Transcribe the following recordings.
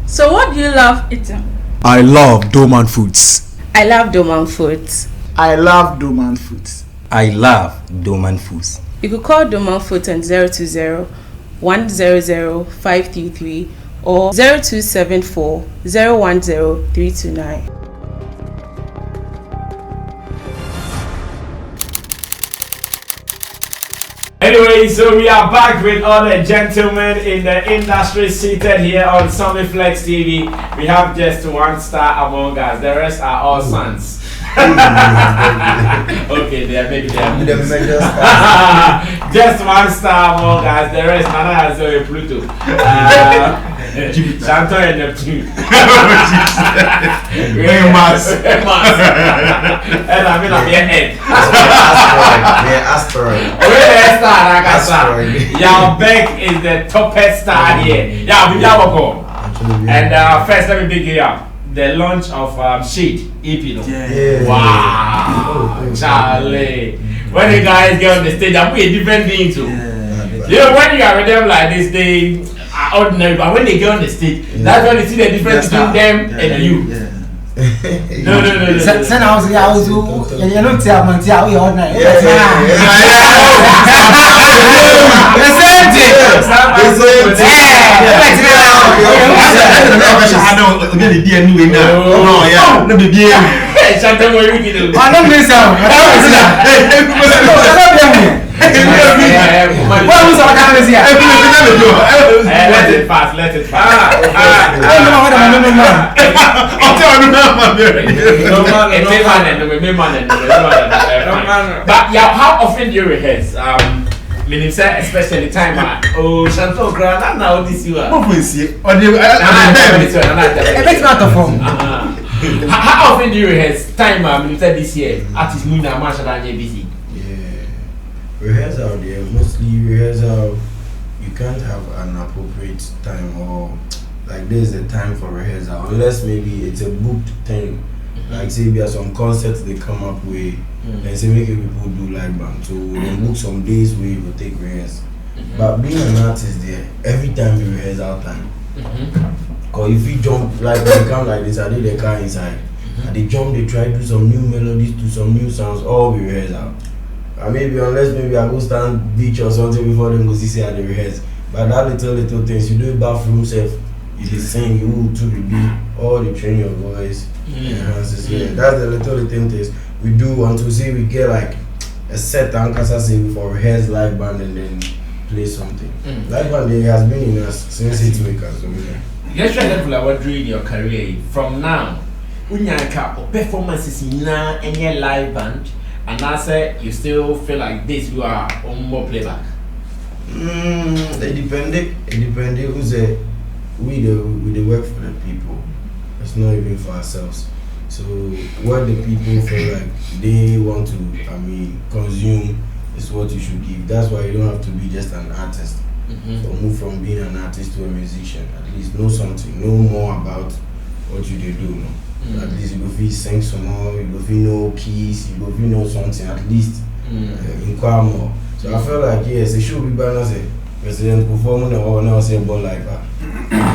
So what do you love eating? I love dormant foods. I love dormant foods. I love dormant foods. I love dormant foods. You could call dormant foods on 020-100-533 or 0274-010-329. Anyway, so we are back with all the gentlemen in the industry seated here on Sammy Flex TV. We have just one star among us. The rest are all sons. Okay, maybe they are just one star among us. The rest, Nana has a Pluto. Santo and Neptune. Mars. And I mean, I'm your head. Asteroid. Yeah, Berk is the toppest star here. Yeah, we have a go. And first, let me big you up. The launch of Shade EP. Yeah. Wow, Charlie. When the guys get on the stage, I'm a different thing too. You know, when you are with them like this, they are ordinary, but when they get on the stage, that's when you see the difference between them and you. No. Send out the house. You don't tell me how you ordinary. Let it pass. But yeah, how often do you rehearse? Especially time. Chantal Grant, now this you are. How often do you rehearse? Time, this year. Artist Muna Marshall busy. Rehearsal there, mostly rehearsal, you can't have an appropriate time or like there's a time for rehearsal unless maybe it's a booked thing. Like say there are some concerts they come up with and say make people do live band. So they book some days where you will take rehearsal. But being an artist there, every time you rehearsal time. Cause if you jump like when they come like this, I did the car inside. And they jump, they try to do some new melodies, do some new sounds, all we rehearsal. And maybe unless maybe I go stand beach or something before them go see how they rehearse. But that little things, you do bathroom self, you dey sing, you to the beat, all the train your voice. That's the little things we do until say we get like a set anchor say for rehearse live band and then play something. Live band has been in us since it's makers. Let's try that what during your career from now. Unyanka performances in any live band. And I say you still feel like this you are on more playback. It depended who's we the work for the people. It's not even for ourselves. So what the people feel like they want to consume is what you should give. That's why you don't have to be just an artist. So move from being an artist to a musician. At least know something, know more about what you do. No? At least you go feel sing some more, you go feel know keys, you go feel know something at least in Kuami. So I feel like yes, it should be better say president performing or now say ball like that.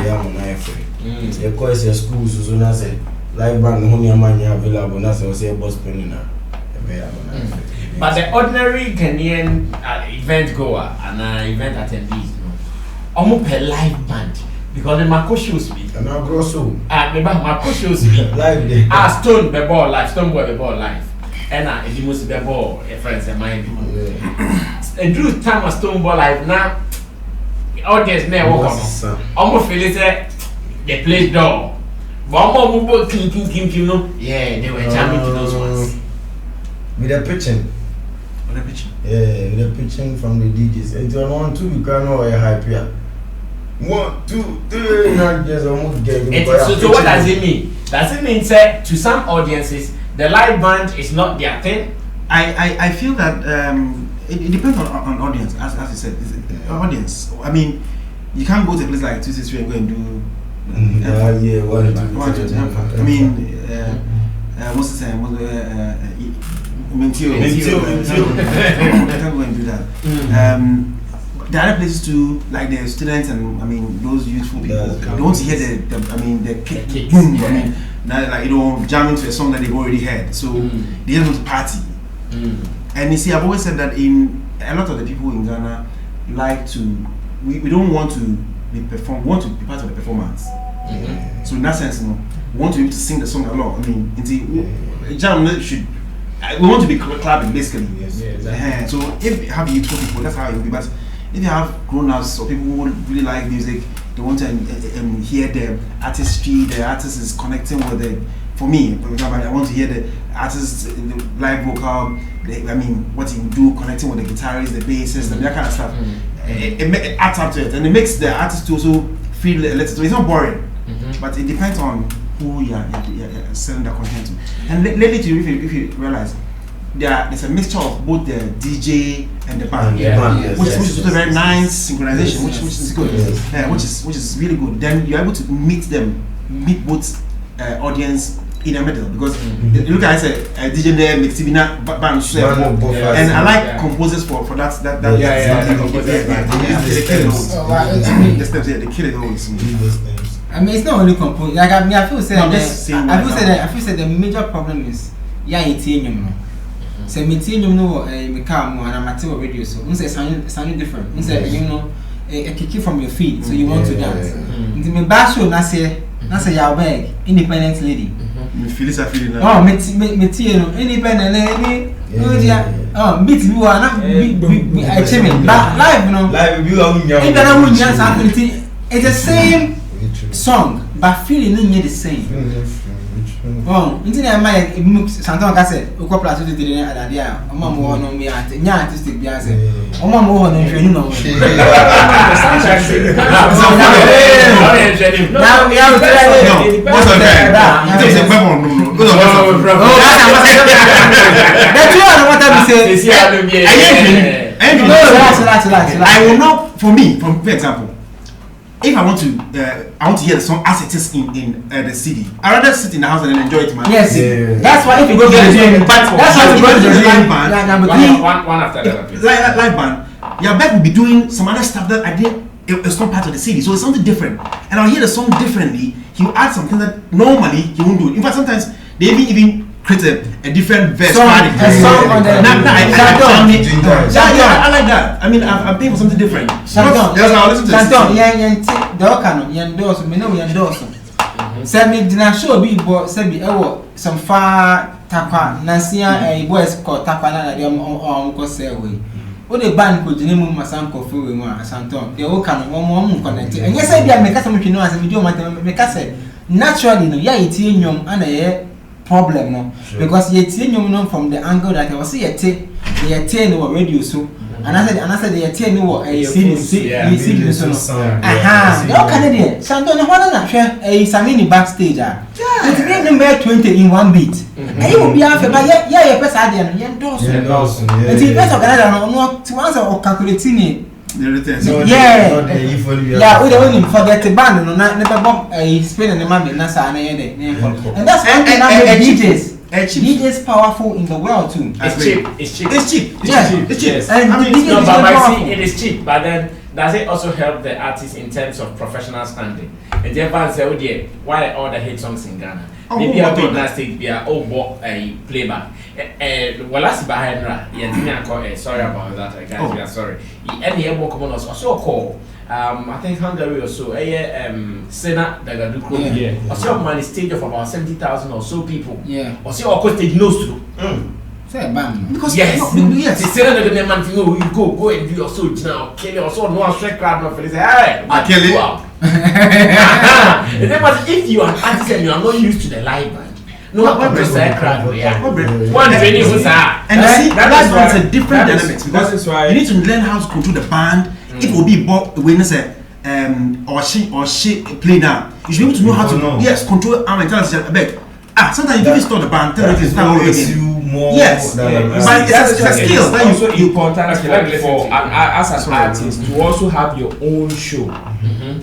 Yeah, I'm not afraid. The course is school so now say live band honey money available now say bus spending now. But the ordinary Ghanaian event goer and event attendees, almost per live band. Because the Marco shows me. And I grow so. Marco shows me. Live day. Stone the ball live. Stone boy the ball live. And the most the ball. A friends and mine. A Drew time of Stone ball live now. Audience never walk on. Almost feel it. They play door. But more move clean. Yeah, they were jamming to those ones. With the pitching. Yeah, with the pitching from the DJs. And to 1, 2, you can't know a hype here. 1, 2, 3, not just almost getting. So what does it mean? Does it mean say to some audiences the live band is not their thing? I feel that it depends on audience, as you said. Audience. I mean, you can't go to a place like 263 and go and do. One, two. I mean, what's the saying? Mentio. You can't go and do that. the other places too, like the students and I mean those youthful people, they want to hear the kick, boom. I mean, now, like jam into a song that they've already heard, so they just want to party. And you see, I've always said that in a lot of the people in Ghana like to, we don't want to be perform, we want to be part of the performance. So in that sense, we want to be able to sing the song along. I mean, jam should. We want to be clubbing basically. Yes. Exactly. So if you have youthful people, that's how it will be. But if you have grown-ups or people who really like music, they want to hear the artistry, the artist is connecting with it. For me, for example, I want to hear the artist, the live vocal, what he do, connecting with the guitarist, the bassist, and that kind of stuff. It adds up to it, and it makes the artist also feel a little. It's not boring, but it depends on who you're selling the content to. And lately, if you realize, there's a mixture of both the DJ and the band, which is a very nice synchronization, which is good, which is really good. Then you're able to meet both audience in the middle, because you look at it, DJ there, Mixibina band, and I like composers for that. They kill it always. I mean, it's not only composing. Like I feel said the major problem is say meeting no me car and amateur radio, so sound different. A kick from your feet, so you want to dance. Into me bash show na say your bag independent lady. Me feel now. Oh, me independent lady. Beat you are not I chime live Live you are it's the same song, but feeling the same. Oh, internet my Santon Cassette, Uko Plus to the idea. Mama no me at artistic bias. Mama no now we have I will not, for example, if I want to hear the song as it is in the CD, I rather sit in the house and enjoy it, man. Yes, that's why if you go to the band, that's why you go to the live band. One after the other. Live band, your back will be doing some other stuff that I did. It's not part of the CD, so it's something different. And I'll hear the song differently. He will add something that normally he won't do. In fact, sometimes they even create a different verse. I like that. I mean, I'm paying for something different. Shanton, Sammy did not show me, but Sammy, some far tapa, Nancy, boys called Tapana, the say away. What the band could name Masanko Fu, Santon, the old can one connected. And yes, I make us make you know as a medium, make us say, naturally, no, it's in young and a problem, no, because it's in you from the angle that I was see a tape, they attain or radio so. And I said, they attend what a CD. Aha, no Canadian. Santon, what not share a Sammy backstage. It's great number 20 in one beat. And you will be after, but yeah, press idea and Dawson. And the best of Canada, not to answer or calculating it. Yeah, we don't forget the band, no, never bomb a spin and the man in Nasa and that's one thing about DJs. DJs powerful in the world too. It's cheap. It's cheap. Yes. And I mean, DJs it is cheap, but then does it also help the artist in terms of professional standing? And the fans say, oh dear, why all the hit songs in Ghana? Maybe a big plastic beer, a playback. Well, that's behind sorry about that, guys. We are sorry. Any able come on us also call. I think Hungary or so. Senna Dagadukro. Yeah. Also, man, stage of about 70,000 or so people. Yeah. Also, of course, they knows to. Because yes, the Senna the man thing. Oh, you go and do your soul now. Kill your soul. No one strike crowd. No, say, hey, I kill you out. But if you are an artist and you are not used to the live band. No, one percent crowd. One training was and see that's why it's a different dynamics, because that's why you need to learn how to control the band. It will be when say or she play now. You should be able to know how to control and tell us sometimes you start the band, tell it is now already. Yes, but it's a skill that also important for as an artist to also have your own show,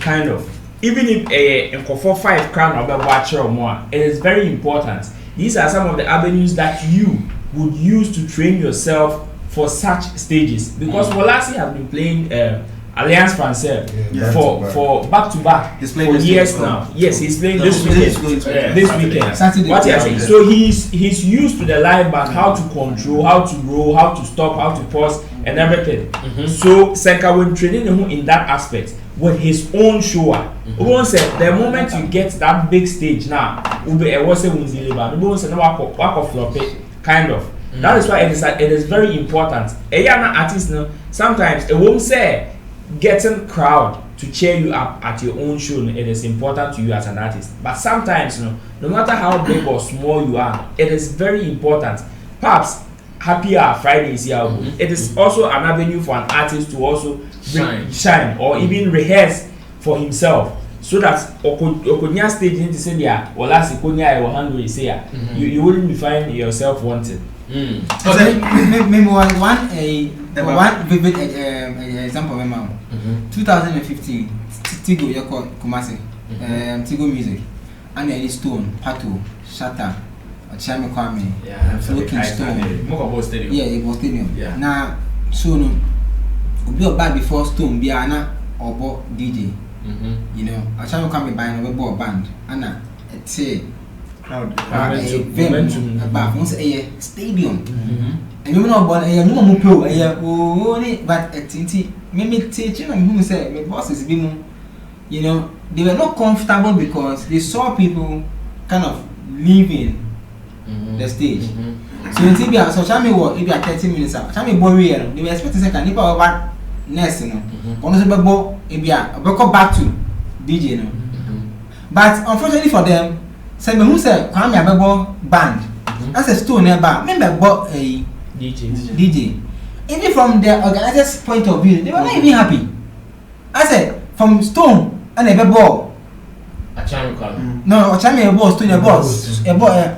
kind of. Even if a 5 crown or watcher or more, it is very important. These are some of the avenues that you would use to train yourself for such stages. Because Walasi has been playing Alliance Francaise for back to back He's for playing this years weekend. now. Yes, he's playing No, this weekend. This weekend. Saturday. What you are saying? So he's used to the live band, how to control, how to roll, how to stop, how to pause, and everything. So Senka will training him in that aspect with his own show. Everyone said the moment you get that big stage now, ube ewose wunziliba. Everyone said no wako flop it, kind of. That is why it is very important. A young artist, no, sometimes it won't say getting crowd to cheer you up at your own show. It is important to you as an artist. But sometimes, no matter how big or small you are, it is very important. Perhaps Happy Hour Friday is here. It is also an avenue for an artist to also shine or even rehearse for himself. So that okonya stage into say there or last okonya or handle say you wouldn't be finding yourself wanted. Maybe one vivid example of my 2015 Tigo Yoko Kumasi Tigo Music and the Stone Pato Shatter Chami Kuami Looking Stone yeah it was stadium now so no be bad before Stone Biana or DJ you know I Chami Kuami by a band and a Crowd. About once a stadium. And you know, but a no pro, but a tinty, maybe teaching and who said, my bosses being, you know, they were not comfortable because they saw people kind of leaving the stage. So in Tibia, so Chami was if you are 30 minutes out, Chami Boreal, they were expecting second, if I were next, you know, honestly, if you are back to DJ, no. But unfortunately for them, say me who say Kuami abebo band as a Stone band remember bought a DJ even from the organizers point of view they were not even happy I said from Stone and abebo Achami Kuami no Achami abebo Stone abebo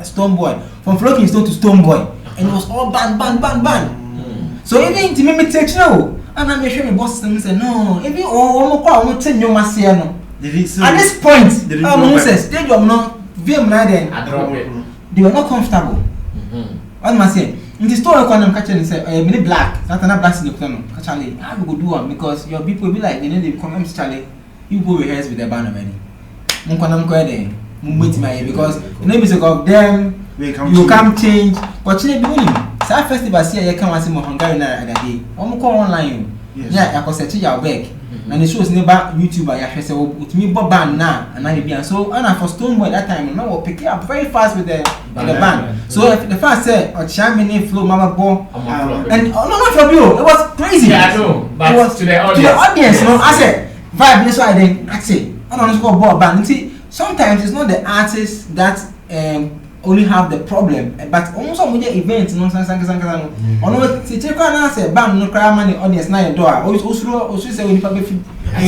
Stone Boy from Floating Stone to Stone Boy and it was all band so even to me take no and I'm sure my boss say no even omo 10 no at this point stage of no they were not comfortable. What am I saying? In the story, I'm catching and say, "Many black, not enough blacks in the corner." Actually, I will go do one because your people be like, they know they come. Charlie, you go rehearse with the band already. Because the name is of them. You come change. But you know, South Festival here, you come and see more Hungarian other day. I'm call online. Yeah, I can say your Berk. And the shows never YouTube. I say, with me, Bob band now, and I be and so. And for Stone Boy that time, I will pick it up very fast with the band. So if the first said, "Oh, Chamini flow, Mama Bo," and no, not from you. It was crazy. Yeah, I know. But it was to the audience. To the audience, you know. I said, vibe. That's why then I say, I don't know what band. See, sometimes it's not the artists that only have the problem, but almost some media events, no sense. Or no, see, check on us. Band no cry money audience na your door. Also say we need I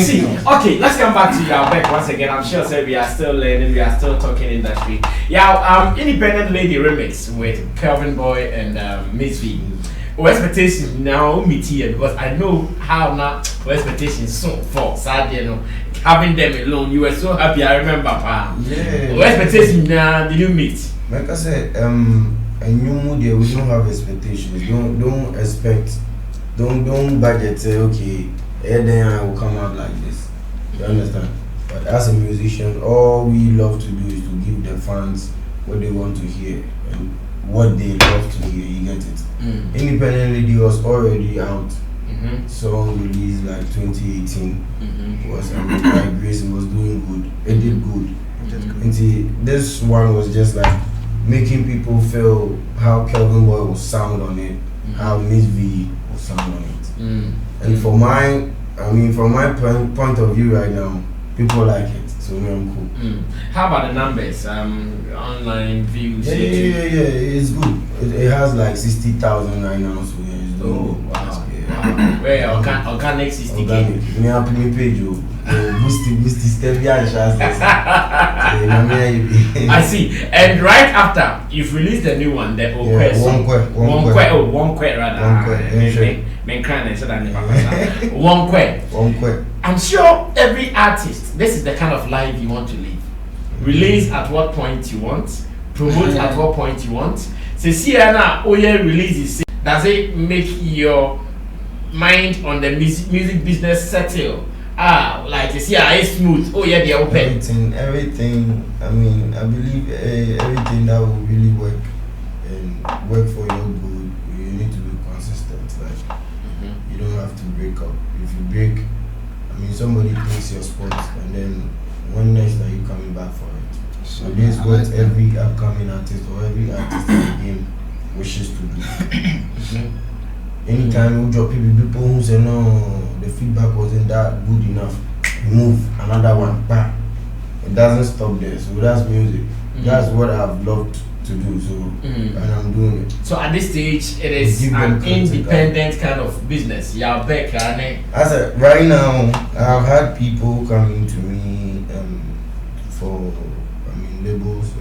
see. Okay, let's come back to your Berk once again. I'm sure sir, we are still learning, we are still talking industry. Yeah, Independent Lady remix with Kelvin Boy and Miss V. What expectations now meet here because I know how now what expectations so for sad, you know, having them alone. You were so happy, I remember. Yeah. What expectations now did you meet? Like I said, a new mood here, we don't have expectations. Don't expect, don't budget. Say okay, then I will come out like this. You understand? But as a musician, all we love to do is to give the fans what they want to hear and what they love to hear. You get it? Independent Lady was already out. Song released like 2018 was like Grace was doing good. It did good. And this one was just like making people feel how Kelvin Boy will sound on it, how Miss V will sound on it. And from my point of view right now, people like it, so I'm cool. How about the numbers? Online views. Yeah, it's good. It has like 60,000 right now, so yeah, it's doing wow. Where organic 60K. Organic. Me have me page you. Boosty Stevia I see. And right after you've released the new one, the One Kwe rather. I'm sure every artist, this is the kind of life you want to live. Release at what point you want, promote at what point you want. Say, see, now, release. Does it make your mind on the music business settle? Like you see, it's smooth. Oh yeah, they're open. Everything. I mean, I believe everything that will really work and work for your good. You need to be consistent. Like you don't have to break up. If you break, I mean, somebody takes your spot, and then one next time you coming back for it. So this is what every upcoming artist or every artist in the game wishes to do. Anytime you drop people who say no, the feedback wasn't that good enough, you move another one back. It doesn't stop there. So that's music. That's what I've loved to do. So and I'm doing it. So at this stage, it is an independent kind of business. Yeah, Berk. I said right now, I've had people coming to me for labels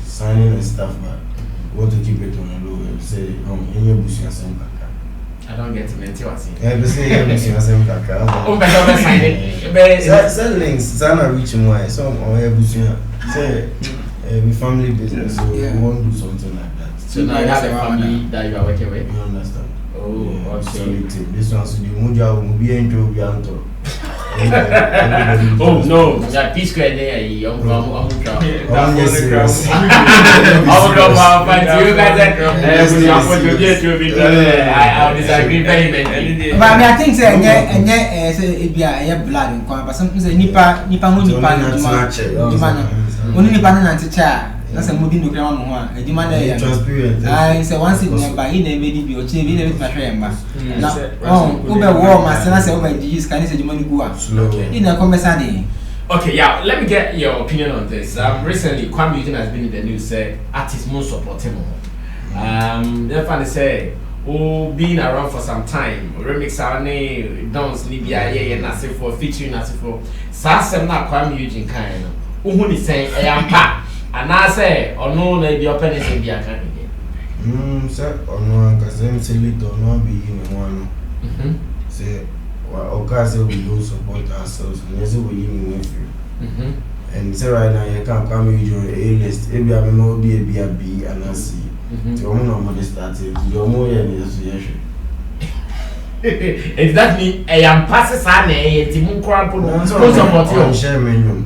signing and stuff, but want to keep it on a low and say, in your bush and same kaka. I don't get to mention what's in. Yeah, they say your bush and same kaka. Send links, Sana reach my some on your bush say we family business, so we won't do something like that. So now you have a family that you are working with? You understand? Oh, okay. This one's the Muja will be into Bianto. Oh no, that P square there, I'm serious. I disagree very much. But I mean, I think say it be a blood in but something say nipa only nipa na teacher. That's a movie no grandma mama. A demand transparent. I say once it never in a baby be or change with my friend. Now, over war, my son, I say over Jesus can say money go up. In a conversation. Okay, yeah, let me get your opinion on this. Recently, Kuami Eugene has been in the news, artists more supporting him. Therefore, they say, being around for some time, remix dance, Libya, and I say for featuring, I say for Sassam, not Kuami Eugene kind of. Who is saying, I am pa. And I say, or no, maybe open is in the account again. Sir, or no, because I'm silly or not be in one. Say, well, okay, we don't support ourselves, and yes, we even with you. And so right now, you can't come with your A list. Maybe I will be a B, and I see. Your own money started, your more association. If that means I am passes on a Timun Crampo, support you. Share menu.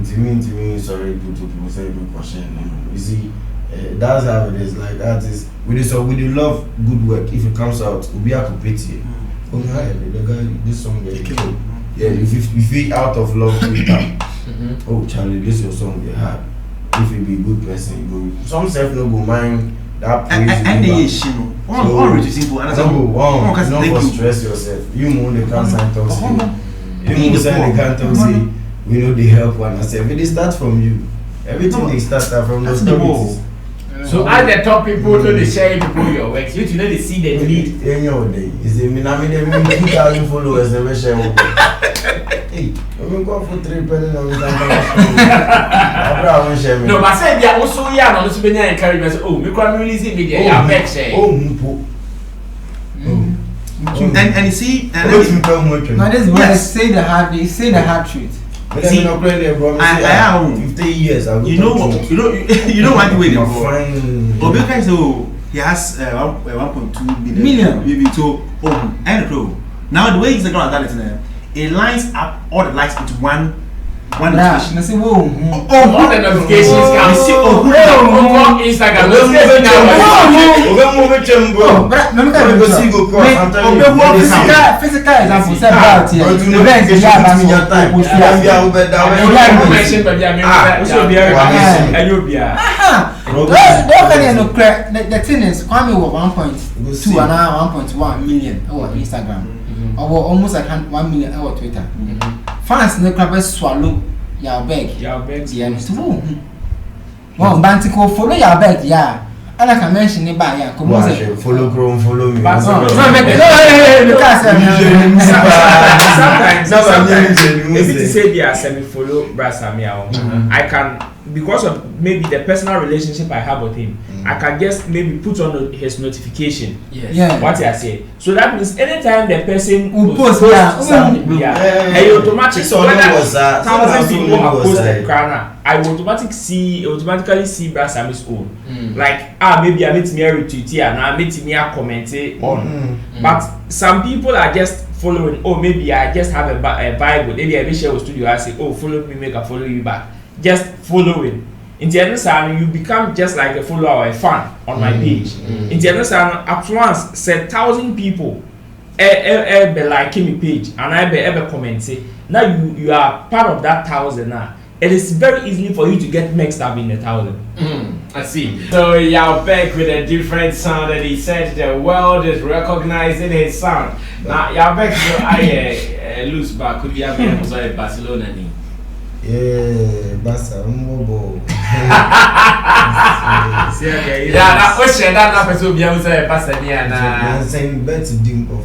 To me, sorry, people say question. You see, that's how it is. Like that is we love good work. If it comes out, we'll be able to pity. Oh hi, the guy, this song they killed. Yeah, if you out of love with them. Oh Charlie, this your song they had. If you be a good person, you go. Some self no go mind that praise. And they issue. All reducing for another. Don't stress yourself. You know they can't sign talk. You know they can't talk say. We know they help one ourselves. They start from you. Everything they start from those communities. So as the top people know they share people your works, you know they see the need. Any other day. Is it me 2,000 followers never share one. Hey, we go for 3 penny now. No, but say they are also young on this many encouragement. Oh, we can release media. Yeah, Berk share. And you see, now this boy say the hard truth. See, I 50 years. You know what the way they go. Berk so he has 1.2 million. Maybe to and pro. Now the way he's going to that it lines up all the lights into one notification. I say, whoa. All the notifications can see Instagram. Physical example. The thing is, Kuami was 1.2 and now 1.1 million on Instagram. Or almost like 1 million on Twitter. Fans no club swallow your bag. Yeah, well, Bantico follow your bag, yeah. And I can mention it by ya. Follow me. Sometimes if it say they are semi-follow Brasa Meow, I can because of maybe the personal relationship I have with him, I can just maybe put on his notification. Yes. Yeah. What I say. So that means anytime the person Who posts something, and automatic This one was that. 1,000 people have was posted Krana, I will automatically see Brad Sammy's own. Like maybe I meet me a retweet here and I meet me a comment on. But some people are just following. Oh, maybe I just have a Bible. Maybe I share with studio. I say, oh, follow me, make I follow you back. Just following. In the other side, you become just like a follower or a fan on my page. In the other side, at once, say 1,000 people be liking my page and I be commenting. Now you are part of that 1,000 now. It is very easy for you to get mixed up in the 1,000. I see. So you're back with a different sound, and he said the world is recognizing his sound. Now you're back to I loose back. Could you have been in Barcelona? Yeah, Barca, mobile. Yeah, that question that person be able to Barcelona. I'm saying bet to drink of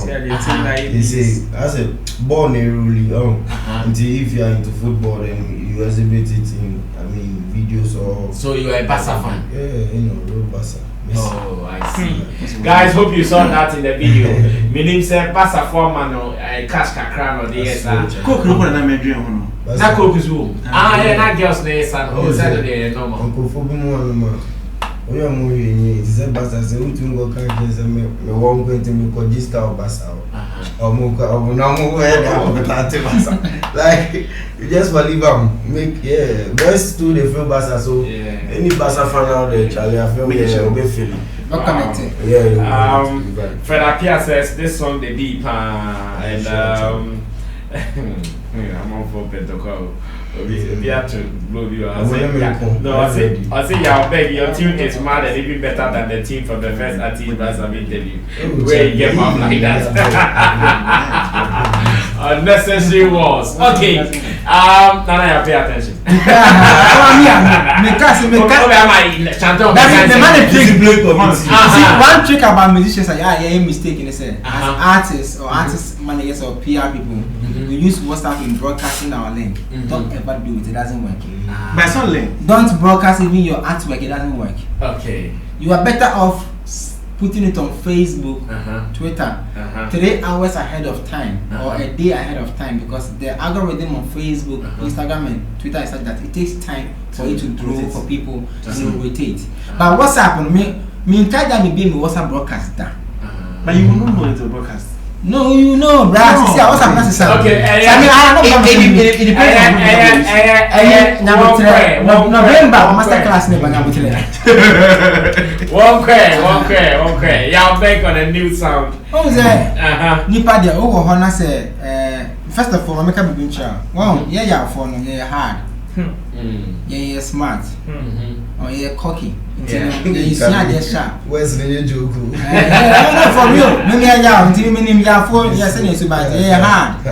they say as a born really until if you are into football then you exhibit it in videos or so you are a Barca fan. Yeah, you know, real Barca. Oh, I see. Guys, hope you saw that in the video. My name said Barca foreman or cash kakran or the Cook no na me dream ho. Na cook is who? Yeah, na girls na san. Oh, Saturday normal. Uncle Fobi no man. We are more in it. Say Barca say who to go can say me won't going to me register or Barca. Or now mo head of Barca. Like you just believe make boys too they feel Barca so any Barca fan out there Charlie I feel we be feeling. Not connected. Yeah. Fred Apia says this song the deep and I'm on for Pentecost. We have to blow you. I say, yeah, beg your tune is mad and even better than the team from the first artist Brad Sammy interview. Where you get up like that. Unnecessary walls. Okay. Nana, pay attention. One trick about musicians is mistaken. As artists or artist managers or PR people, we use WhatsApp in broadcasting our link. Don't ever do it. It doesn't work. By some link. Don't broadcast even your artwork. It doesn't work. Okay. You are better off putting it on Facebook, Twitter, 3 hours ahead of time or a day ahead of time because the algorithm on Facebook, Instagram, and Twitter is such that it takes time for it to grow for people to rotate. But WhatsApp, me try that me be me WhatsApp broadcast that. But you will not know it's a broadcast. No, you know, bruh. See, I was a master. Okay, I mean, I don't know. It depends on November, master class never One quay. Y'all back on a new sound. What was that? Nipa there, Hona said, first of all, I make a big child. Well, yeah, for no, yeah, hard. Yeah, smart. Oh, yeah, cocky. You see, I just sharp. Where's the joke? For real. Maybe I am until me name ya for yes, and so bad. Yeah, hard.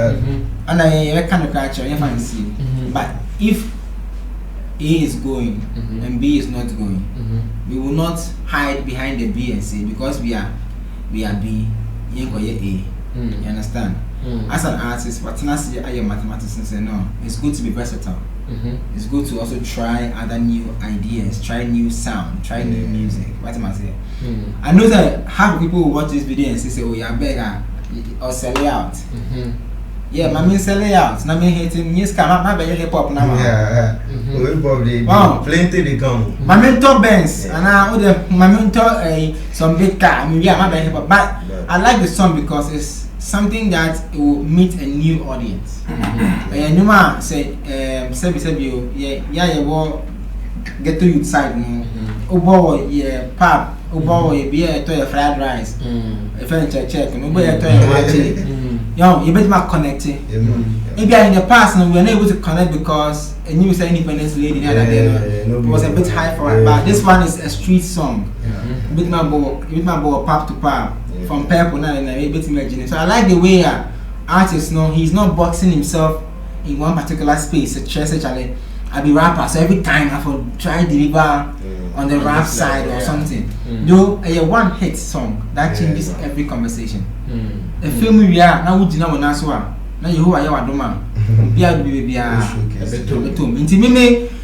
And I kind of culture, you fancy. But if A is going and B is not going, we will not hide behind the B and say because we are B, you go A. You understand? As an artist, what I say, I am mathematician. Say no, it's good to be versatile. It's good to also try other new ideas, try new sound, try new music. What am I saying? I know that half people will watch this video and say, "Oh, yeah, beggar or sell it out." Yeah, my mean sell it out. Now me hating yes, come up, my beggar hip hop now. Yeah, we probably plenty they come. My mentor Benz and my mentor some big car. I mean, yeah, my beggar hip hop, but I like the song because it's something that will meet a new audience. No man say, get to you side, no. Obo, yeah, pap, obo, beer to a fried rice, a furniture check, no way to a young, you better not connect it. Maybe in the past, we were unable to connect because a new independence lady was a bit high for it, but this one is a street song. With my boy, pap to pap. From purple now and a bit imagining. So I like the way artists know he's not boxing himself in one particular space. I be rapper, so every time I will try deliver on the rap side or something. Though a one hit song that changes every conversation. A film we are now would you know now you who are your doma. Be a baby.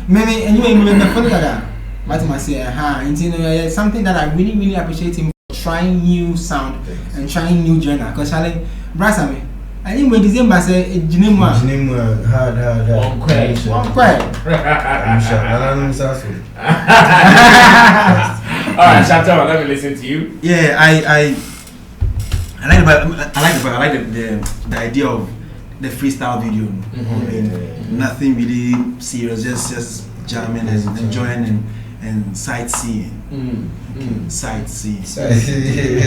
Maybe anyway, maybe follow that. What am I say? It's something that I really, really appreciate him for trying new sound and trying new genre. Because I brasa me. I think when December say Eugene hard. One quite. All right, Shatta, let me listen to you. Yeah, I like the idea of the freestyle video. I mean, nothing really serious, just jamming and enjoying and sightseeing. Sightseeing.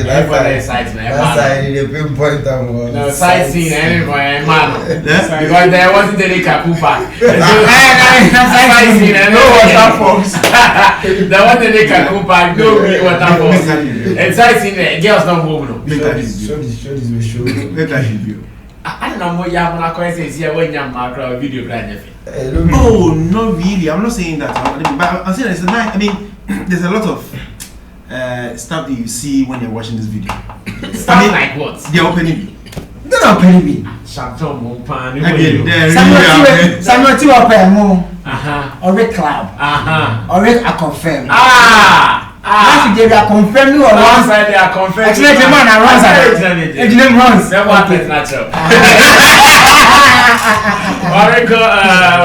Everybody is sightseeing. That's why the pinpoint no sightseeing anyway, man. Because there wasn't any kakupa. Sightseeing and no waterfalls. There wasn't any kakupa, no waterfalls. And sightseeing, girls don't move. Show this video. I don't know what you're going to say when you're macro video grande. Oh, not really. I'm not saying that. But I'm saying it's nice. I mean, there's a lot of stuff that you see when you're watching this video. Stuff like what? They're opening. They're not opening me. Shatta Mumpan. Samuel Tiwa or Red Club. Or Red I confirm. Last year they are confirming or one side they are confirming. Actually, the man runs. Eugene runs. That one is natural.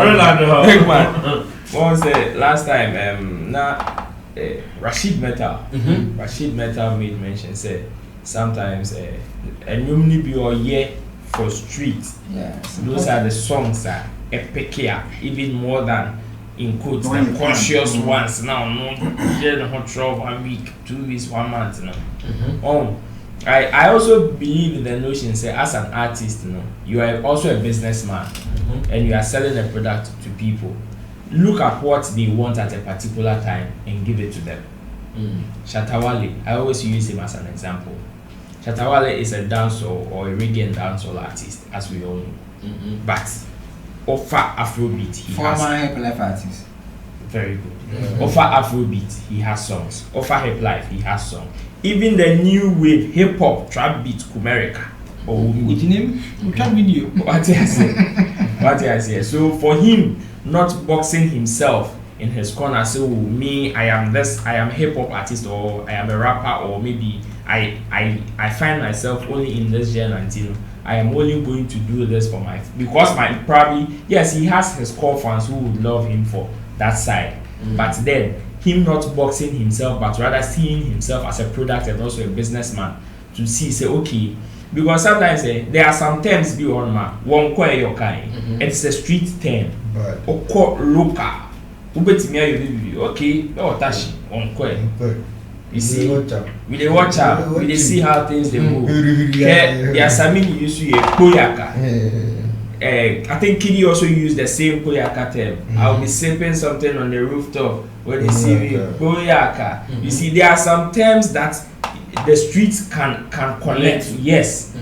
Rolando. One said last time, Rashid Metal made mention said sometimes a normally be or year for street. Yes. Those are the songs that epic here, even more than in quotes the conscious ones now. No, not 1 week, 2 weeks, 1 month. No. I also believe in the notion say as an artist, you are also a businessman and you are selling a product to people. Look at what they want at a particular time and give it to them. Shatta Wale, I always use him as an example. Shatta Wale is a dancer or a reggae and dancehall artist, as we all know. But offer Afrobeat, he has. Former hip life artist. Very good. Offer Afrobeat, he has songs. Offer hip life, he has songs. Even the new wave hip hop trap beat Kumerica or Eugene trap video. What I say. So for him not boxing himself in his corner, so me, I am this, I am hip hop artist, or I am a rapper, or maybe I find myself only in this genre until I am only going to do this for my, because my probably, yes, he has his core fans who would love him for that side, but then him not boxing himself, but rather seeing himself as a product and also a businessman to see, say, okay, because sometimes there are some terms be on one quay your kind, it's a street term, or called local. Okay, oh, tashi on quay. You see, we they watch out, we they see how things they move. There are Sammy used to koyaka. I think Kiddy also used the same koyaka term. I'll be sipping something on the rooftop when they see me koyaka. You see, there are some terms that the streets can connect. Yes.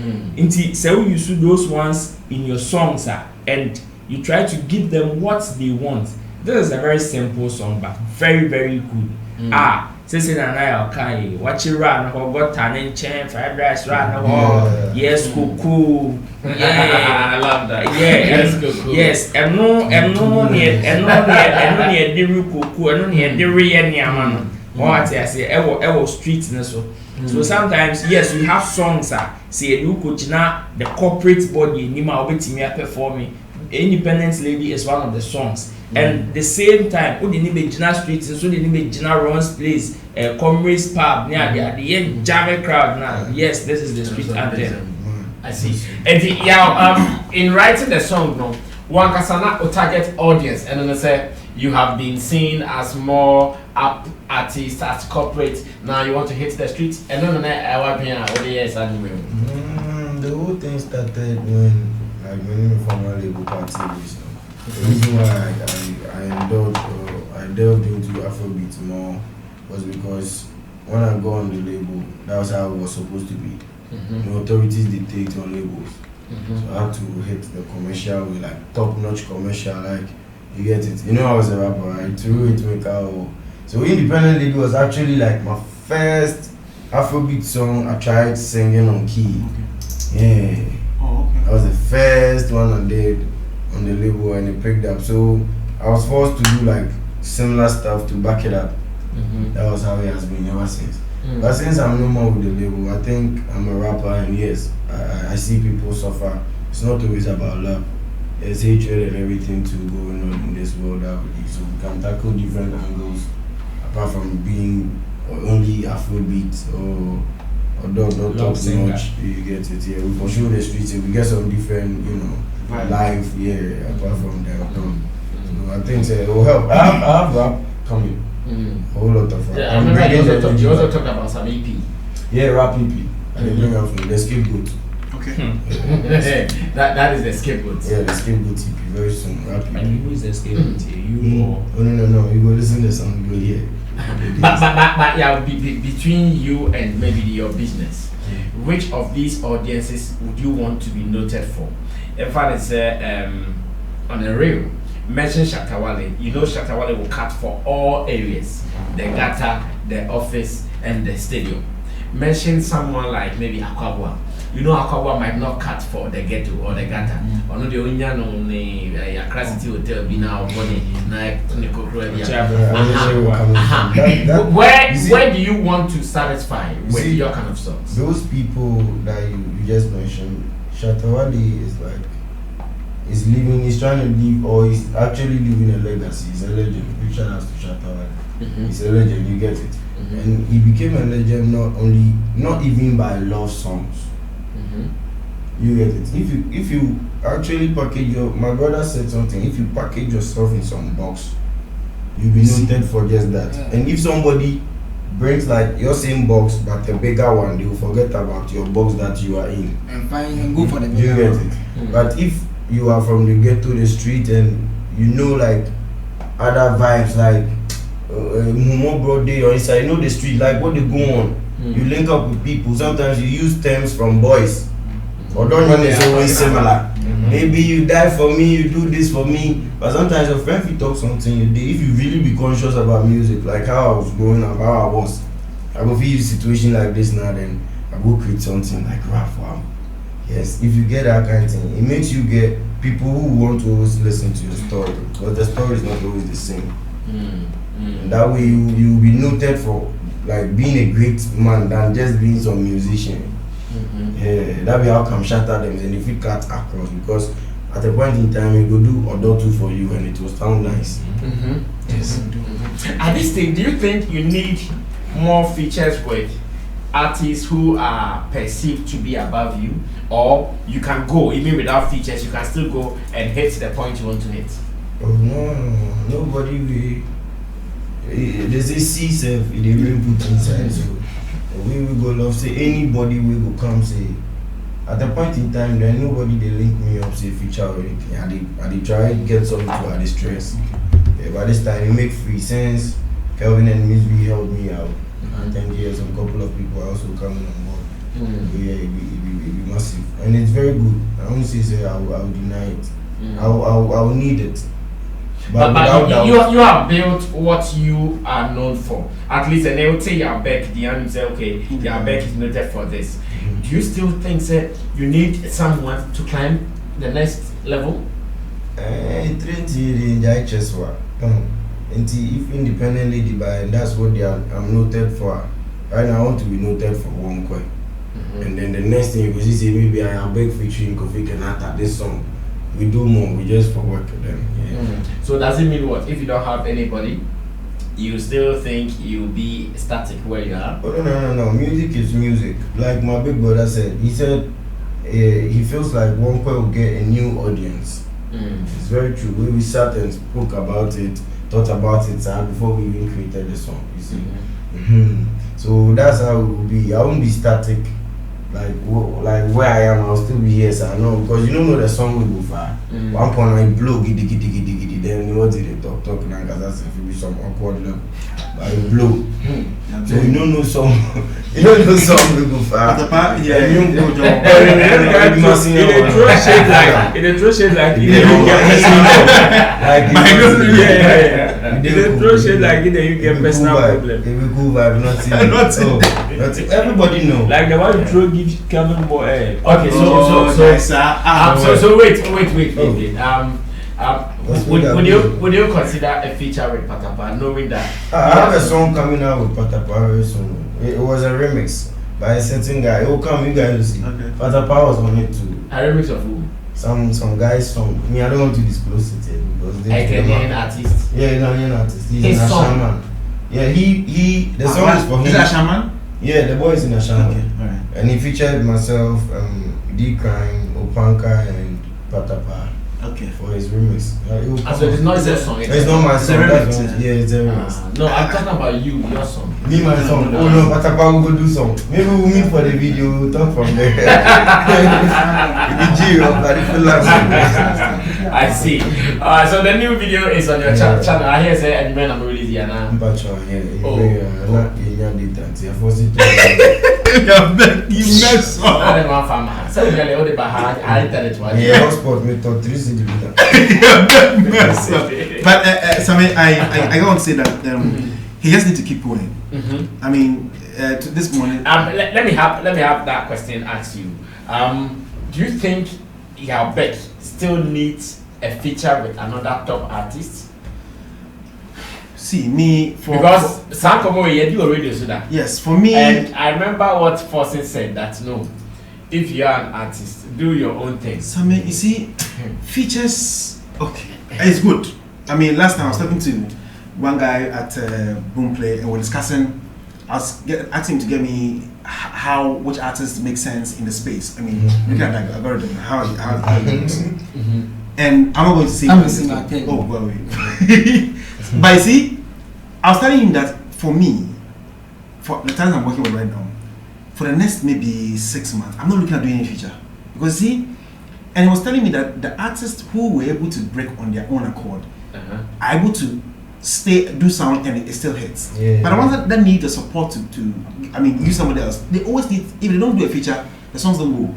So you use those ones in your songs, and you try to give them what they want. This is a very simple song, but very, very good. Sisi na na okay. Watch it run. Ho got tanning chain, fried rice run. Yes, cuckoo. Yeah, I love that. Yeah, yes, cuckoo. Yes, and no near the cuckoo, and no near the real man. What I say, ewo street so. So sometimes, yes, we have songs say you could now the corporate body nima obetimi performing. Independence Lady is one of the songs. And the same time, who didn't be Gina Street, so didn't be Gina Ron's place, Comrades Pub, near the Java crowd now. Yes, this is the street anthem. I see. And in writing the song, no, one kasana or target audience, and then say you have been seen as more up artist, as corporate. Now you want to hit the streets, and then I want the whole thing started when we former label parties. The reason why I delved into Afrobeat more was because when I go on the label, that was how it was supposed to be. The authorities dictate on labels. So I had to hit the commercial with like top-notch commercial, like you get it. You know I was a rapper, right? Through it maker. So Independent Lady was actually like my first Afrobeat song I tried singing on key. Yeah. That was the first one I did on the label, and it picked up. So I was forced to do like similar stuff to back it up. That was how it has been ever since. But since I'm no more with the label, I think I'm a rapper, and yes, I see people suffer. It's not always about love. There's hatred and everything to going on in this world so we can tackle different angles apart from being only Afrobeat or don't talk too much. You get it? Yeah, we for sure the streets. We get some different, life. Yeah, apart from that. So I think it will help. I have rap coming. A whole lot of rap. Yeah, I remember you also talked about some EP. Yeah, rap EP. And bring out from the scapegoat. Okay. that is the scapegoat. Yeah, the scapegoat EP very soon. Rap EP. And who is the scapegoat here? You or? Oh no. You go listen to the song. You go hear. But yeah, between you and maybe your business, which of these audiences would you want to be noted for? In fact, it's on a real. Mention Shatawale. You know Shatawale will cut for all areas: the gutter, the office, and the stadium. Mention someone like maybe Akwabwa. You know Akwabwa might not cut for the ghetto or the gutter. Or no, the Onyan on the Accra City Hotel be now money. Where do you want to satisfy with your kind of songs? Those people that you just mentioned, Shatawale is like. He's trying to live, or he's actually living a legacy. He's a legend. Big shout out to Shatawale. He's a legend, you get it. And he became a legend not even by love songs. You get it. If you actually package my brother said something, if you package yourself in some box, you'll be noted for just that. Yeah. And if somebody brings like your same box but a bigger one, they will forget about your box that you are in. And go for the bigger. You get it. But if you are from the ghetto, the street, and you know like other vibes like more broad day or inside, you know the street, like what they go on. You link up with people. Sometimes you use terms from boys. Or don't know it's always similar. Maybe you die for me, you do this for me. But sometimes your friend will talk something you do. If you really be conscious about music, like how I was growing up, how I was, I go feel a situation like this now, then I go create something like rap for him. Yes, if you get that kind of thing, it makes you get people who want to always listen to your story, but the story is not always the same. And that way you'll be noted for like being a great man than just being some musician. Yeah, that be how come shatter them and if you cut across, because at a point in time you go do or two for you and it will sound nice. Yes. At this stage, do you think you need more features with artists who are perceived to be above you, or you can go even without features, you can still go and hit the point you want to hit? Oh no, nobody will. There's a C self they really put inside, so we will go love say anybody will go come say at a point in time then nobody they link me up say feature or anything. I they try to get something to I they stress. Yeah, by this time it make free sense. Kelvin and Miss B helped me out. And 10 years, a couple of people are also coming on board. Yeah, it be massive. And it's very good. I won't say I will deny it. I will need it. But you have built what you are known for. At least, and they would say you're Berk, the answer say, okay, your Berk is noted for this. Do you still think you need someone to climb the next level? If independently divide, that's what I'm noted for. Right now I want to be noted for one coin. And then the next thing you go see say maybe I am Berk featuring Kofi Kenata, this song. We do more, we just for work with them. Yeah. So does it mean what? If you don't have anybody, you still think you'll be static where you are? Oh, no. Music is music. Like my big brother said, he said he feels like one coin will get a new audience. It's very true. We sat and spoke about it, thought about it before we even created the song, you see. So that's how it will be. I won't be static. Like where I am, I'll still be here, so I know, because you don't know the song will go far. One point I blow giddy, then what did they talk now, because that's if it be some awkward level. But I blow. So you don't know song, you don't know song will go far. The part, yeah, you go in the throw shade like you get personal problem. It will go vibe, nothing. Everybody know. Like the one you throw gives Kelvin more. Okay, so wait. Would you consider a feature with Patapa, knowing that? I have a song coming out with Patapa very soon. It was a remix by a certain guy. It will come, you guys will see. Okay. Patapa was on it too. A remix of who? Some guy's song. Me, I don't want to disclose it yet because A Kenyan artist. Yeah, Ghanaian artist. He's His in song. Ashaman. Yeah, the song is for him. Is that Shaman? Yeah, the boy is in Ashaman. Okay, alright. And he featured myself, D Crime, Opanka, and Patapa Okay. for his remix. So it's not your song. It's not my It's a song. remix, That's yeah, it's a remix. No, I'm talking about you, your song. Me my song. Oh no, Patapa will go do song. Maybe we'll meet for the video. We'll talk from there. I see. So the new video is on your channel. I hear say and men I'm releasing now. I'm back on here. You mess up. I don't want farmer. So we are the Bahad. I tell it what. Yeah, hotspot me to 3 city. Mess up. But Sammy, I want to say that he just need to keep going. I mean, to this morning. Let me have that question asked you. Do you think Berk still needs a feature with another top artist? See me because Sankomo you already so that. Yes, for me. And I remember what Forsen said that no, if you are an artist, do your own thing. Sammy, you see, features. Okay, it's good. I mean, last time I was talking to one guy at Boomplay and we're discussing. I was asking him to get me which artists make sense in the space. I mean, looking at that algorithm, how it works. And I'm not going to say. Oh, well, wait. But you see, I was telling him that for me, for the times I'm working with right now, for the next maybe 6 months, I'm not looking at doing any feature. Because see, and he was telling me that the artists who were able to break on their own accord are able to do sound and it still hits. Yeah. But the ones that need the support to use somebody else, they always need, if they don't do a feature, the songs don't go.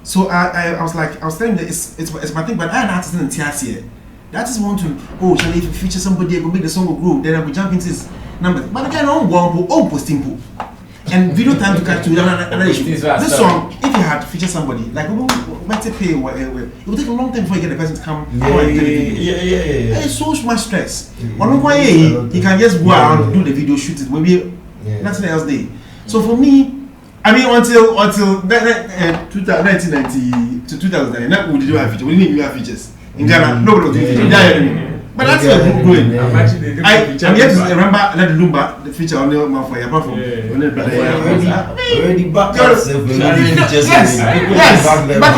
So I was telling him that it's my thing, but I'm an artist in TRC. The artists want to, shall if you feature somebody, I go make the song go grow, then I will jump into this number. But the guy don't want posting po. And video time to catch to another issue. This song, if you had featured somebody, like it will take a long time before you get the person to come. Yeah. It's so much stress. You can just go out and do the video, shoot it, maybe nothing else there. So for me, I mean, until 1990 to 2009, we didn't have features. We didn't even have features. In Ghana, nobody was doing features. But that's still growing. I'm yet to remember Let the Lumba, the feature on the for apart from already back back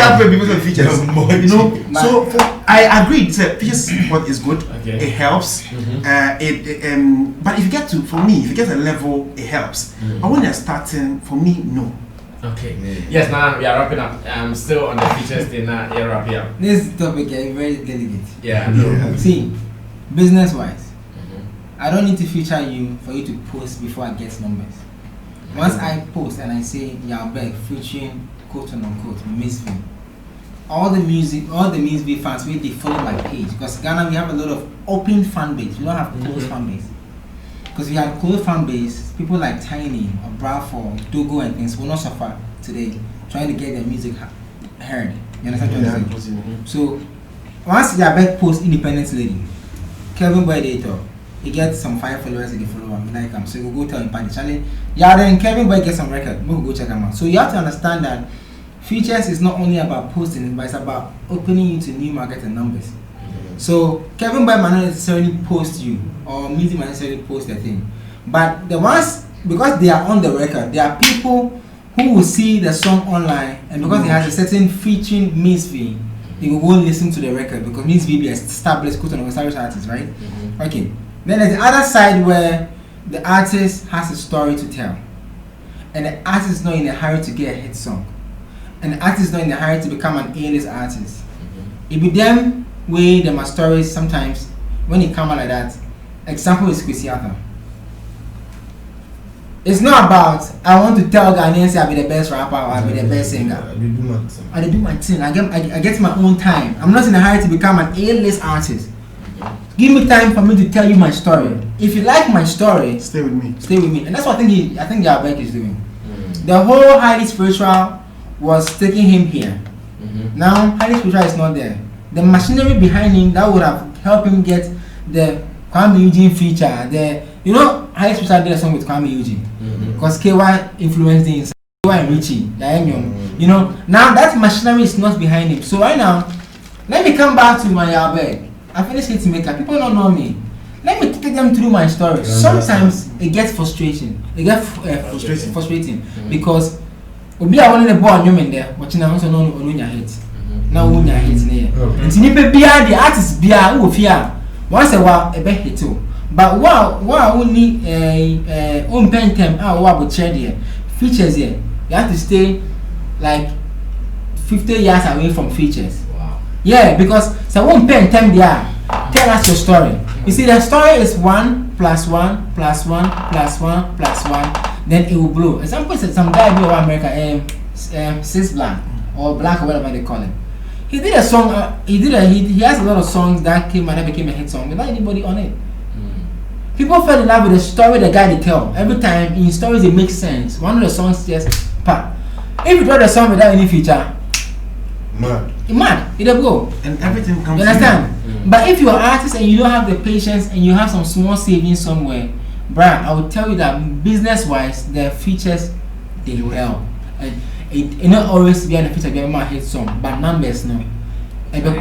up people with features. You know, so I agree. Features what is good. It helps. But if you get to, for me, if you get a level, it helps. But when you're starting, for me, no. Okay. Yes, now we are wrapping up. I'm still on the features thing now. You're wrapping up. This topic is very delicate. Yeah. See, business wise, I don't need to feature you for you to post before I get numbers. Once I post and I say Berk featuring quote unquote Miss V, all the Miss V fans they follow my page because Ghana we have a lot of open fan base. We don't have closed fan base. Because we have closed fan base, people like Tiny or Bradford, Dogo and things will not suffer today trying to get their music heard. You understand what I'm saying? So once Berk posts independent lady, Kevin Boy Data, he gets some 5 followers, he follow him, like him. So you go tell him party challenge. Yeah, then Kevin Boy gets some record, we'll go check him out. So you have to understand that features is not only about posting, but it's about opening you to new market and numbers. So Kevin Boy might not necessarily post you, or music might necessarily post the thing. But the ones, because they are on the record, there are people who will see the song online, and because it has a certain featuring Miss V, they will go listen to the record because Miss V is established, established artist, right? Okay. Then there's the other side where the artist has a story to tell, and the artist is not in a hurry to get a hit song, and the artist is not in a hurry to become an A-list artist. It be them way them stories sometimes when it come out like that. Example is Chris Arthur. It's not about I want to tell Ghanaians I'll be the best rapper or I'll be the best singer. I do my thing. I get my own time. I'm not in a hurry to become an A-list artist. Give me time for me to tell you my story. If you like my story, stay with me. Stay with me, and that's what I think Berk is doing. The whole highly spiritual was taking him here. Now highly spiritual is not there. the machinery behind him that would have helped him get the Kuami Eugene feature. The how Special did a song with Kuami Eugene because KY influenced him. KY and Richie, now that machinery is not behind him. So right now, let me come back to my Berk. I finished Hitmaker. People don't know me. Let me take them through my story. Sometimes it gets frustrating. It gets frustrating because we are one of the boy women there watching also no your hit. Now who your hit there. And nipa bia the artist bia who fear once a while a bit hit too. But wow only on pen time what would share there features here. You have to stay like 50 years away from features. Wow. Yeah, because so one pen time there tell us your story. You see, the story is 1 + 1 + 1 + 1 + 1, then it will blow. Example is some guy in America, cis black or black or whatever they call him. He did a song. He has a lot of songs that came and that became a hit song without anybody on it. People fell in love with the story the guy they tell. Every time in stories it makes sense. One of the songs just pop. If you draw the song without any feature, mad, it'll go. And everything comes. You understand? But if you're an artist and you don't have the patience and you have some small savings somewhere, bruh, I will tell you that business-wise, the features they help. And it not always be on the feature get my hit song, but numbers no. And you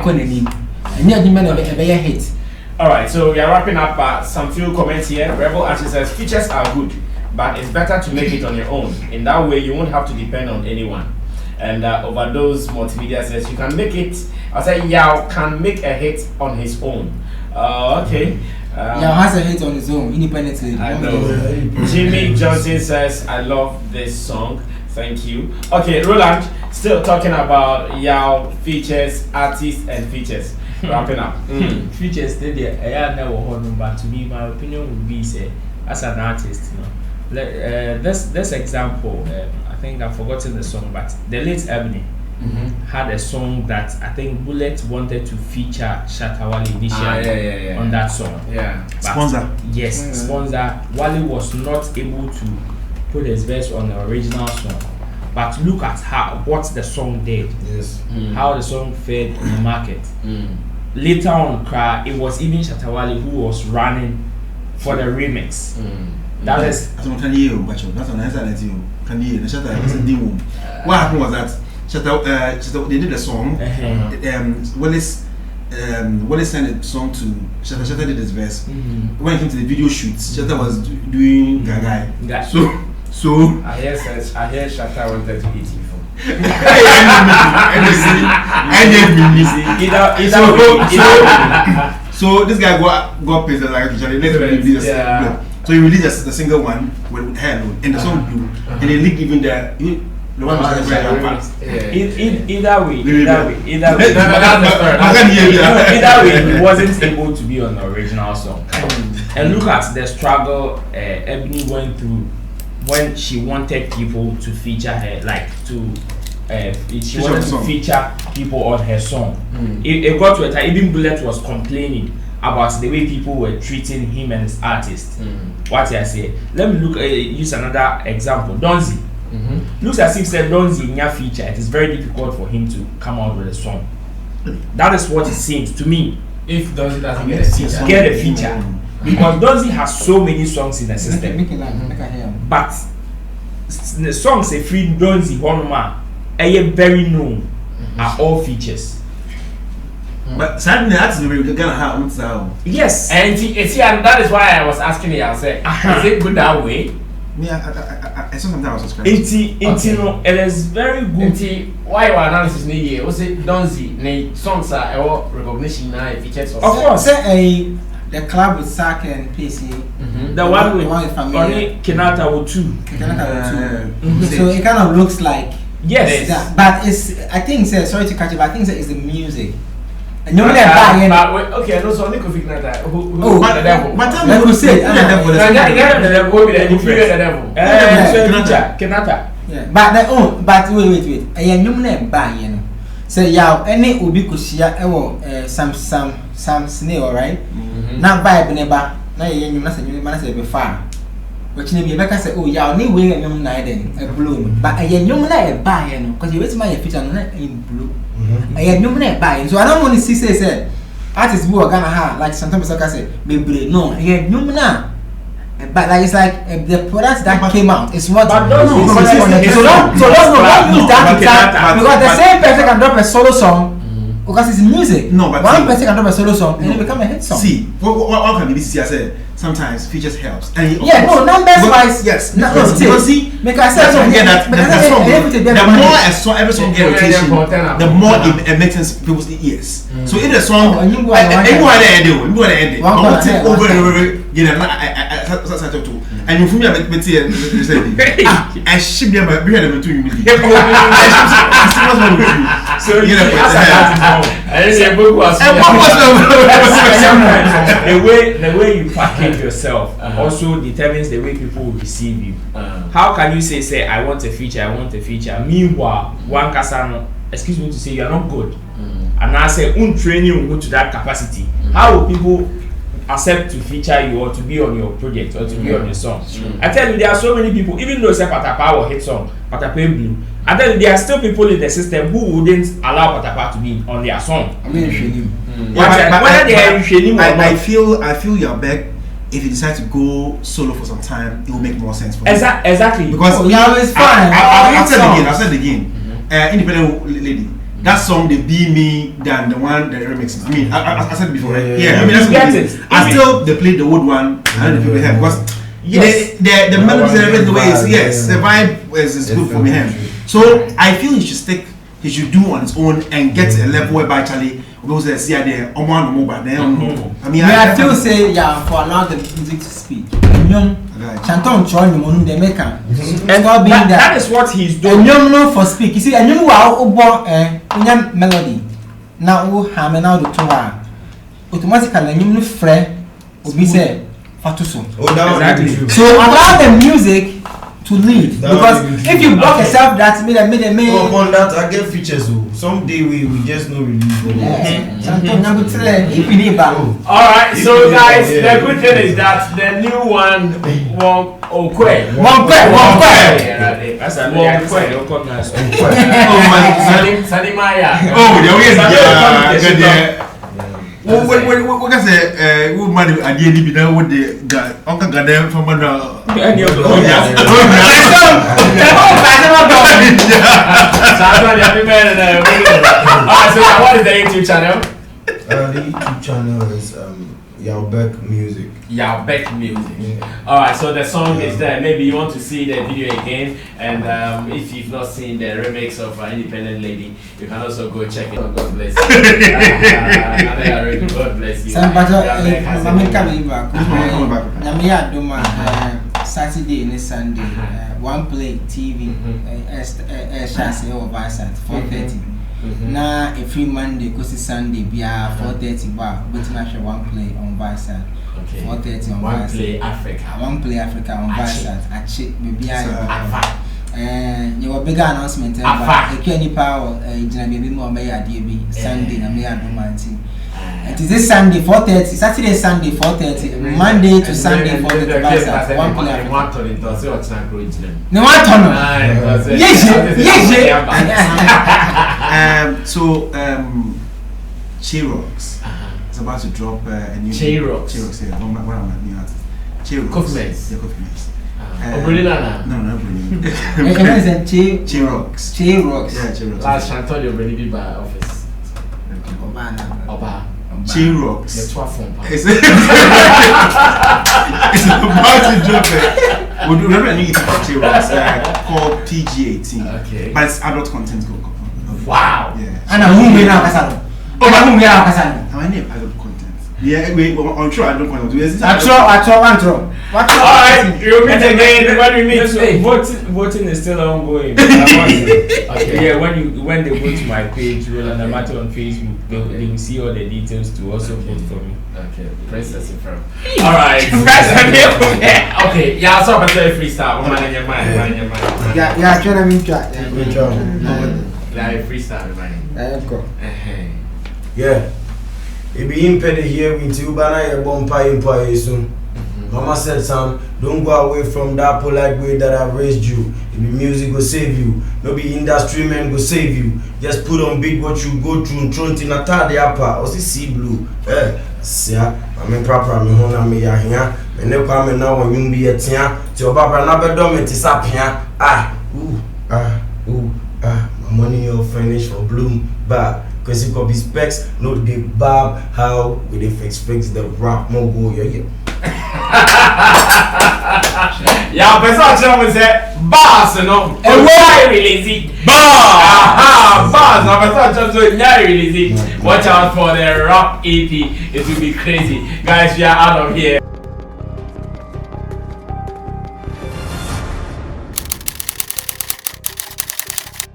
hit. Alright, so we are wrapping up some few comments here. Rebel actually says features are good, but it's better to make it on your own. In that way, you won't have to depend on anyone. And Overdose Multimedia says you can make it. I say Yao can make a hit on his own. Okay. Yao has a hit on his own independently. I know. Jimmy Johnson says I love this song. Thank you. Okay, Roland, still talking about Yao features, artists, and features. Wrapping up. Features, but to me, my opinion would be say as an artist, this example. I think I've forgotten the song, but the late Ebony had a song that I think Bullet wanted to feature Shatawale initially on that song. Yeah. But Sponsor. Yes, sponsor. Wale was not able to put his verse on the original song. But look at what the song did. Yes. How the song fared in the market. Later on, it was even Shatawale who was running for the remix. That is. That's what Kanye. That's what I said to you. Kanye. The Shatta was a demo. What happened was that Shatta they did a song. Willis sent a song to Shatta. Shatta did his verse. When it came to the video shoots, Shatta was doing Gaga. So I hear Shatta wanted to eat you. So this guy got pissed like let's release this. So he released the single one with hair and the song blew, and they leaked even the one was either way, he wasn't able to be on the original song. And look at the struggle Ebony went through when she wanted people to feature her, like she wanted to feature people on her song. It got to a time even Bullet was complaining about the way people were treating him and his artist. What I say? Let me use another example. Donzi. Looks as if said Donzi in your feature, it is very difficult for him to come out with a song. That is what it seems to me. If Donzi doesn't get a feature. Because Donzi has so many songs in the system. But the songs a free Donzi Honoma are very known are all features. But sadly, that's the way we're gonna have. Yes, and that is why I was asking you. I said, is it good that way? I sometimes I was subscribed. It is very good. Why your analysis ni here? Was it Donzi? Ne songs are all recognition now features. Of course, the club with Saka and PC. The one with only Kenata with two. So it kind of looks like yes, but it's. I think sorry to catch you, but I think it's the music. Okay, no, so Nico Fignata. Who the devil? But like we said, the devil will be the devil. Kenata. Yeah, but wait. A young name by say any ubi kushia some snail, right? Not vibe never. Now you must say be far. But you never say, oh, yeah, only way a young night and blue. But a young night buy, because you wait my feature in blue. A young night buy. So I don't want to see, say, artists who are gonna have, like sometimes I say, maybe no, a young now. But like it's like the products that came out, it's what. But don't use that because the same person can drop a solo song because it's music. No, but one person can drop a solo song and it become a hit song. See, what can be see? I said sometimes features helps. And numbers wise, yes. Because see, because I said forget that the more a song, every song get rotation, the more it makes sense to people's ears. So if the song, everyone end, I take over and over. And you feel me a bit here. I should be able to be able to you. So you know, the way you package yourself also determines the way people will receive you. How can you say I want a feature? Meanwhile, one casano, excuse me to say you are not good, and I say training will go to that capacity. How will people accept to feature you or to be on your project or to be on your song? I tell you, there are so many people, even though say Patapa or hit song, Patapa Blue, I tell you, there are still people in the system who wouldn't allow Patapa to be on their song. I mean, whether they are Eugene or not. I feel your back. If you decide to go solo for some time, it will make more sense for you. Exactly. Because it's fine. I said again. Independent lady. That song they be me than the one that remixes. I mean, I said before, right? Yeah. I mean, that's what I still they play the old one and the people have because the melodies and everything the way is the vibe is good for me. So I feel he should do on his own and get to a level whereby actually those that see there on one mobile. I mean, I feel say for allow the music to speak. Chanton join the money they make and that is what he's doing. And no for speak. You see, and you are melody. Now who hammer now the two automatically and you free will be say fatuso. Exactly. So allow the music to lead because if you block yourself that made on that I get features someday we just know release. Alright, so guys, the good thing is that the new one won't what can say woman idea be there with the uncle Gadem from so what is the YouTube channel? The YouTube channel is Berk Music. Berk Music. Alright, so the song is there. Maybe you want to see the video again, and if you've not seen the remix of Independent Lady, you can also go check it. God bless you. God bless you. Saturday and Sunday, one play TV, chassis or vice at 4:30. Now a free Monday, cause it's Sunday, be 4:30 bar, but not one play on vice at 4:30 on One Play Africa. One Play Africa on vice at check maybe you were bigger announcement. If you any power, maybe more may DB Sunday, and may I do my team. It is this Sunday 4:30, Saturday Sunday 4:30, Monday to Sunday 4:30. One Play Africa. No one ton. So J-Rocks is about to drop a new J-Rocks. J-Rocks, yeah. One of my new artists. J-Rocks. Coffees. Yeah, Coffees. No, J-Rocks. J-Rocks. Yeah, J-Rocks. Last Chantal Benny by office. Oba. J-Rocks. It's about to drop we remember a new EP J-Rocks called PG-18. Okay. But it's adult content. Wow. Yeah. And I'm moving now, Kasano. How many adult content? Yeah, I'm sure I don't want to do this. Alright, you meet again when we meet. Voting is still ongoing. Okay. Yeah, when they go to my page, well, and I'm on Facebook, they will see all the details to also vote for me. Okay, princess in front. Alright. Okay, yeah, so I'm going to freestyle. Mind your mind. Yeah, trying to try. Yeah, freestyle, man. Yeah. If you impede here with you, Bana, your bumpire soon. Mama said, son, don't go away from that polite way that I raised you. If music will save you, maybe industry men will save you. Just put on big what you go through, throw it in a tad or see blue. See, I'm in proper, me hona me ya here. Me ne kwa me now when you be a tia. To your papa na bedom it is up here. My money all finish for bloom, but because you copy specs, no the barb how we they fix the rap more go yeah. Yeah, but so someone say bars, you know. And why release it? Bars. Bars. Now, but so release it. Watch out for the rap EP. It will be crazy, guys. We are out of here.